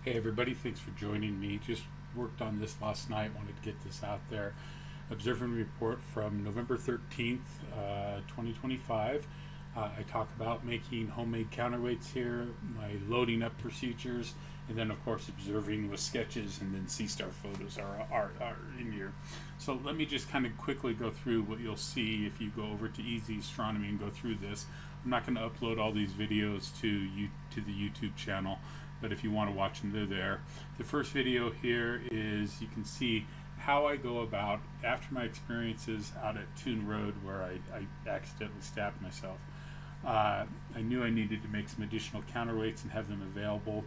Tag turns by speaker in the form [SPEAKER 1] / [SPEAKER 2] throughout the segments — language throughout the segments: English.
[SPEAKER 1] Hey everybody, thanks for joining me. Just worked on this last night, wanted to get this out there. Observing report from November 13th, 2025. I talk about making homemade counterweights here, my loading up procedures, and then of course observing with sketches, and then SeeStar photos are in here. So let me just kind of quickly go through what you'll see if you go over to Eadsy Astronomy and go through this. I'm not going to upload all these videos to the YouTube channel, but if you want to watch them, they're there. The first video here is, you can see how I go about after my experiences out at Toon Road where I accidentally stabbed myself. I knew I needed to make some additional counterweights and have them available,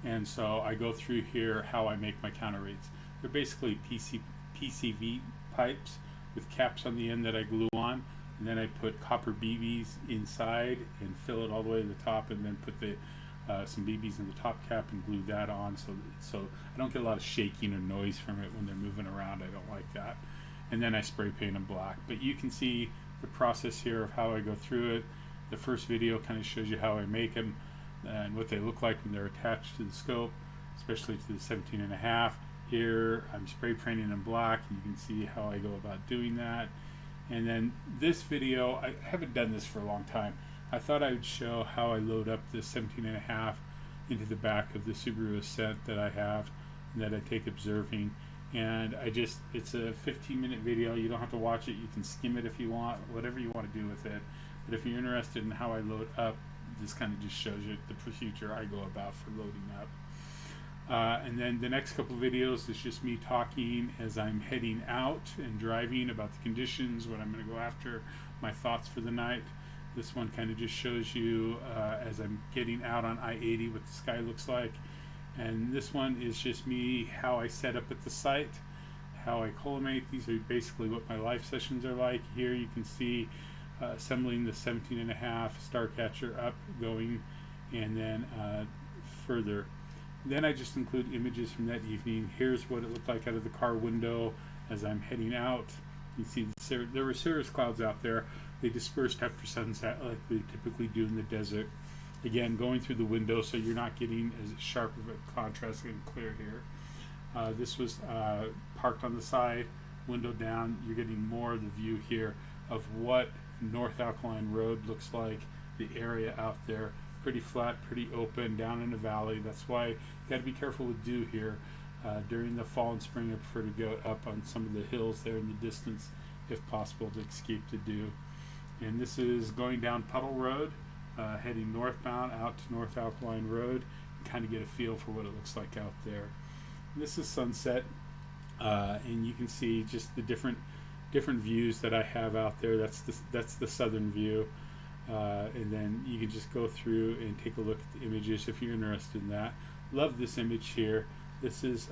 [SPEAKER 1] and so I go through here how I make my counterweights. They're basically PCV pipes with caps on the end that I glue on, and then I put copper BBs inside and fill it all the way to the top, and then put some BBs in the top cap and glue that on, so I don't get a lot of shaking or noise from it when they're moving around. I don't like that. And then I spray paint them black. But you can see the process here of how I go through it. The first video kind of shows you how I make them and what they look like when they're attached to the scope, especially to the 17.5. Here I'm spray painting them black, and you can see how I go about doing that. And then this video, I haven't done this for a long time. I thought I would show how I load up this 17.5 into the back of the Subaru Ascent that I have and that I take observing. And it's a 15-minute video. You don't have to watch it. You can skim it if you want, whatever you want to do with it. But if you're interested in how I load up, this kind of just shows you the procedure I go about for loading up. And then the next couple videos is just me talking as I'm heading out and driving about the conditions, what I'm going to go after, my thoughts for the night. This one kind of just shows you as I'm getting out on I-80 what the sky looks like. And this one is just me, how I set up at the site, how I collimate. These are basically what my live sessions are like. Here you can see assembling the 17.5 Starcatcher up, going, and then further. Then I just include images from that evening. Here's what it looked like out of the car window as I'm heading out. You see there were cirrus clouds out there. They dispersed after sunset like they typically do in the desert. Again, going through the window so you're not getting as sharp of a contrast and clear here. This was parked on the side, window down. You're getting more of the view here of what North Alkaline Road looks like, the area out there. Pretty flat, pretty open, down in the valley. That's why you got to be careful with dew here. During the fall and spring, I prefer to go up on some of the hills there in the distance, if possible, to escape the dew. And this is going down Puddle Road, heading northbound out to North Alkaline Road, and kind of get a feel for what it looks like out there. And this is sunset, and you can see just the different views that I have out there. That's the southern view. And then you can just go through and take a look at the images if you're interested in that. Love this image here. This is,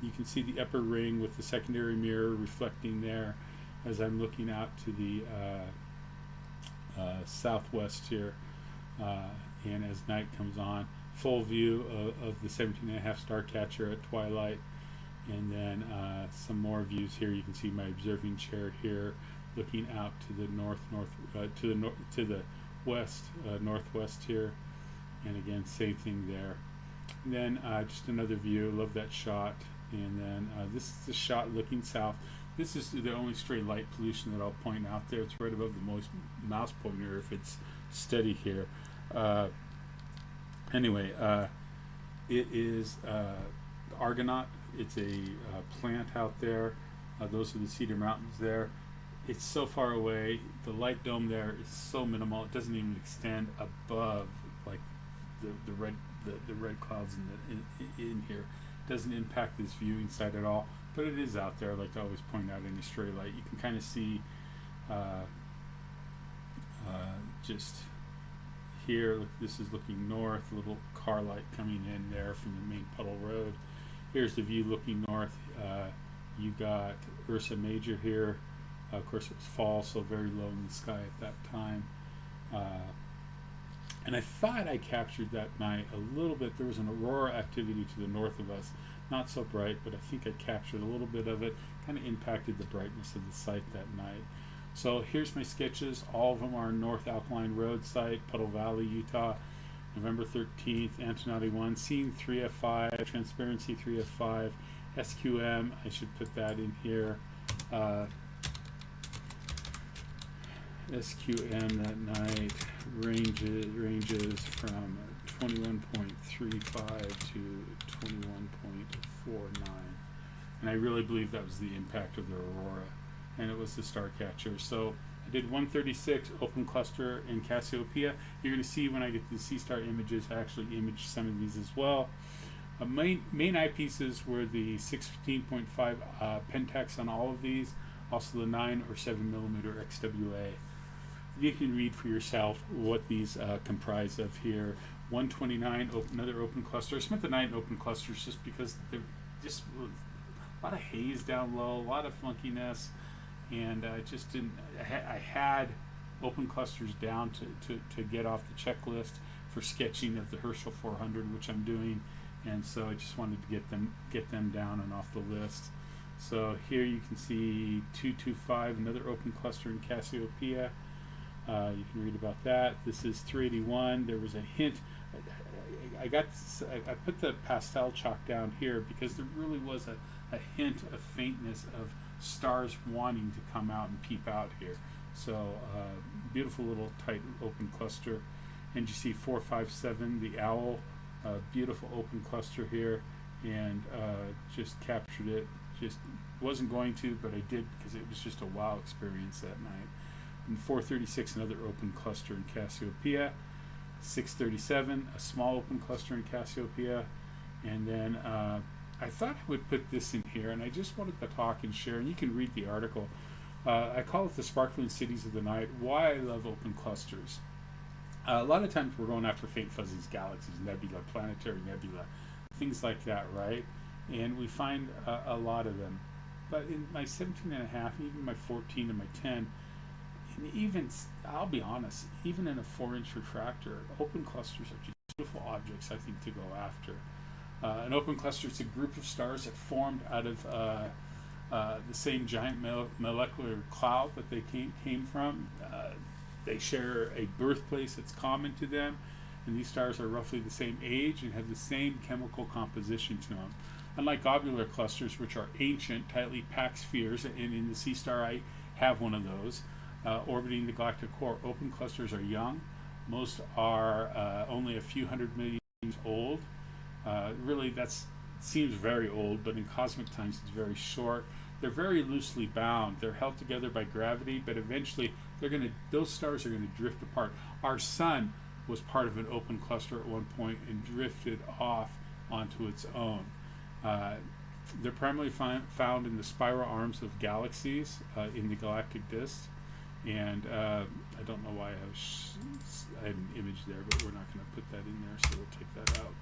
[SPEAKER 1] you can see the upper ring with the secondary mirror reflecting there as I'm looking out to the southwest here, and as night comes on, full view of the 17.5 Starcatcher at twilight. And then some more views here. You can see my observing chair here, looking out to the to the west, northwest here, and again same thing there. And then just another view. Love that shot. And then this is the shot looking south. This is the only stray light pollution that I'll point out there. It's right above the mouse pointer if it's steady here. Anyway, it is Argonaut. It's a plant out there. Those are the Cedar Mountains there. It's so far away. The light dome there is so minimal. It doesn't even extend above like the red clouds in here. It doesn't impact this viewing site at all. But it is out there. I like to always point out any stray light. You can kind of see just here. Look, this is looking north. A little car light coming in there from the main Puddle Road. Here's the view looking north. You got Ursa Major here. Of course, it was fall, so very low in the sky at that time. And I thought I captured that night a little bit. There was an aurora activity to the north of us. Not so bright, but I think I captured a little bit of it. Kind of impacted the brightness of the site that night. So here's my sketches. All of them are North Alkaline Rd Site, Puddle Valley, Utah. November 13th, Antonati 1, Scene 3F5, Transparency 3F5, SQM, I should put that in here. SQM that night ranges from 21.35 to 21.49. And I really believe that was the impact of the aurora, and it was the star catcher. So I did 136 open cluster in Cassiopeia. You're going to see when I get the SeeStar images, I actually imaged some of these as well. Main eyepieces were the 16.5 pentax on all of these, also the 9 or 7 millimeter XWA. You can read for yourself what these comprise of here. 129, another open cluster. I spent the night in open clusters just because they're just a lot of haze down low, a lot of funkiness, and I just didn't. I had open clusters down to get off the checklist for sketching of the Herschel 400, which I'm doing, and so I just wanted to get them down and off the list. So here you can see 225, another open cluster in Cassiopeia. You can read about that. This is 381. There was a hint. I put the pastel chalk down here because there really was a hint of faintness of stars wanting to come out and peep out here. So beautiful little tight open cluster. And you see 457, the owl, beautiful open cluster here, and just captured it. Just wasn't going to, but I did because it was just a wow experience that night. And 436, another open cluster in Cassiopeia. 637, a small open cluster in Cassiopeia. And then I thought I would put this in here, and I just wanted to talk and share, and you can read the article. I call it the Sparkling Cities of the Night, why I love open clusters. A lot of times we're going after faint fuzzies, galaxies, nebula, planetary nebula, things like that, right? And we find a lot of them. But in my 17 and a half, even my 14 and my 10, and even, I'll be honest, even in a 4-inch refractor, open clusters are just beautiful objects, I think, to go after. An open cluster is a group of stars that formed out of the same giant molecular cloud that they came from. They share a birthplace that's common to them, and these stars are roughly the same age and have the same chemical composition to them. Unlike globular clusters, which are ancient, tightly packed spheres, and in the SeeStar I have one of those, orbiting the galactic core, open clusters are young. Most are only a few hundred million years old. Really, that seems very old, but in cosmic times it's very short. They're very loosely bound. They're held together by gravity, but eventually those stars are going to drift apart. Our sun was part of an open cluster at one point and drifted off onto its own. They're primarily found in the spiral arms of galaxies in the galactic disk. And I don't know why I had an image there, but we're not going to put that in there, so we'll take that out.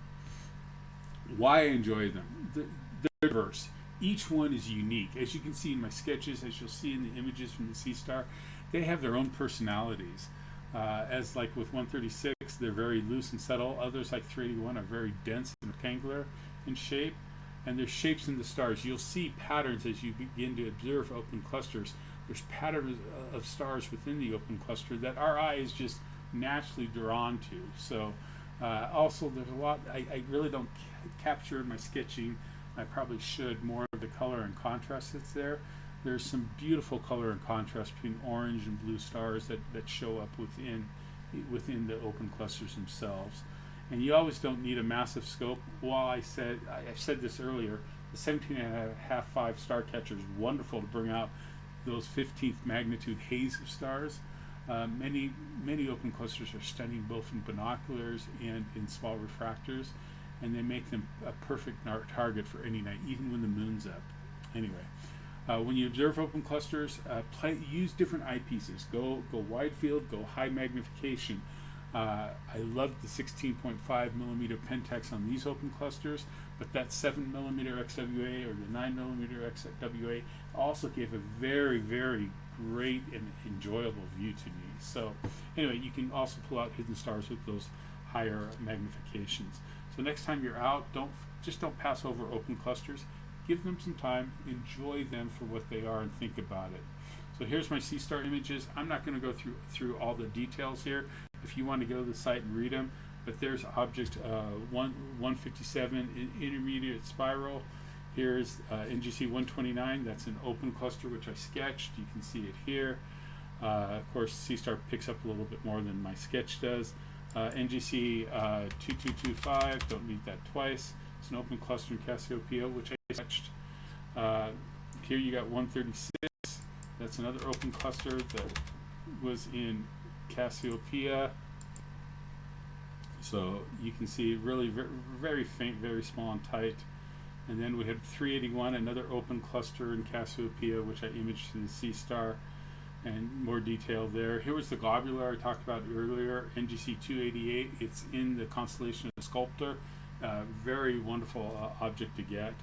[SPEAKER 1] Why I enjoy them. They're diverse. Each one is unique. As you can see in my sketches, as you'll see in the images from the SeeStar, they have their own personalities. As like with 136, they're very loose and subtle. Others, like 381, are very dense and rectangular in shape. And there's shapes in the stars. You'll see patterns as you begin to observe open clusters. There's patterns of stars within the open cluster that our eye is just naturally drawn to. So also there's a lot, I really don't capture in my sketching, I probably should, more of the color and contrast that's there. There's some beautiful color and contrast between orange and blue stars that show up within the open clusters themselves. And you always don't need a massive scope. While I said this earlier, the 17.5 star catcher is wonderful to bring out those 15th magnitude haze of stars. Many open clusters are stunning both in binoculars and in small refractors, and they make them a perfect target for any night, even when the moon's up. Anyway, when you observe open clusters, use different eyepieces. Go wide field, go high magnification. I love the 16.5 millimeter pentax on these open clusters, but that 7 millimeter XWA or the 9 millimeter XWA also gave a very, very great and enjoyable view to me. So anyway, you can also pull out hidden stars with those higher magnifications. So next time you're out, don't pass over open clusters. Give them some time, enjoy them for what they are, and think about it. So here's my SeeStar images. I'm not going to go through all the details here. If you want to go to the site and read them, But there's object 157 in intermediate spiral. Here's NGC 129. That's an open cluster which I sketched. You can see it here. Of course, SeeStar picks up a little bit more than my sketch does. NGC 2225, don't need that twice. It's an open cluster in Cassiopeia, which I sketched. Here you got 136. That's another open cluster that was in Cassiopeia. So you can see really very faint, very small and tight. And then we had 381, another open cluster in Cassiopeia, which I imaged to the SeeStar, and more detail there. Here was the globular I talked about earlier, NGC 288. It's in the constellation of Sculptor. Very wonderful object to get.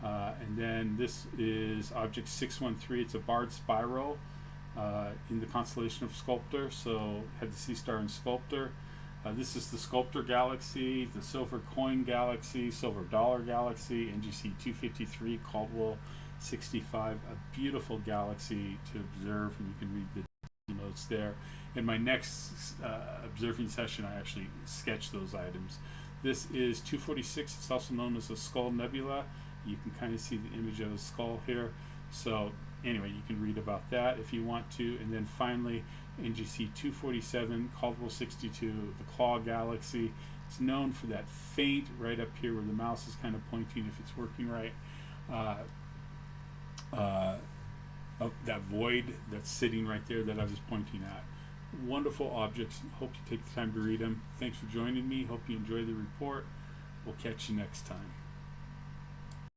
[SPEAKER 1] And then this is object 613. It's a barred spiral in the constellation of Sculptor. So had the SeeStar and Sculptor. This is the Sculptor galaxy, the Silver Coin galaxy, Silver Dollar galaxy, NGC 253, Caldwell 65. A beautiful galaxy to observe, and you can read the notes there. In my next observing session, I actually sketched those items. This is 246. It's also known as a Skull Nebula. You can kind of see the image of a skull here. So anyway, you can read about that if you want to. And then finally, NGC 247, Caldwell 62, the Claw Galaxy. It's known for that faint right up here where the mouse is kind of pointing, if it's working right, of that void that's sitting right there that I was pointing at. Wonderful objects. Hope you take the time to read them. Thanks for joining me. Hope you enjoy the report. We'll catch you next time.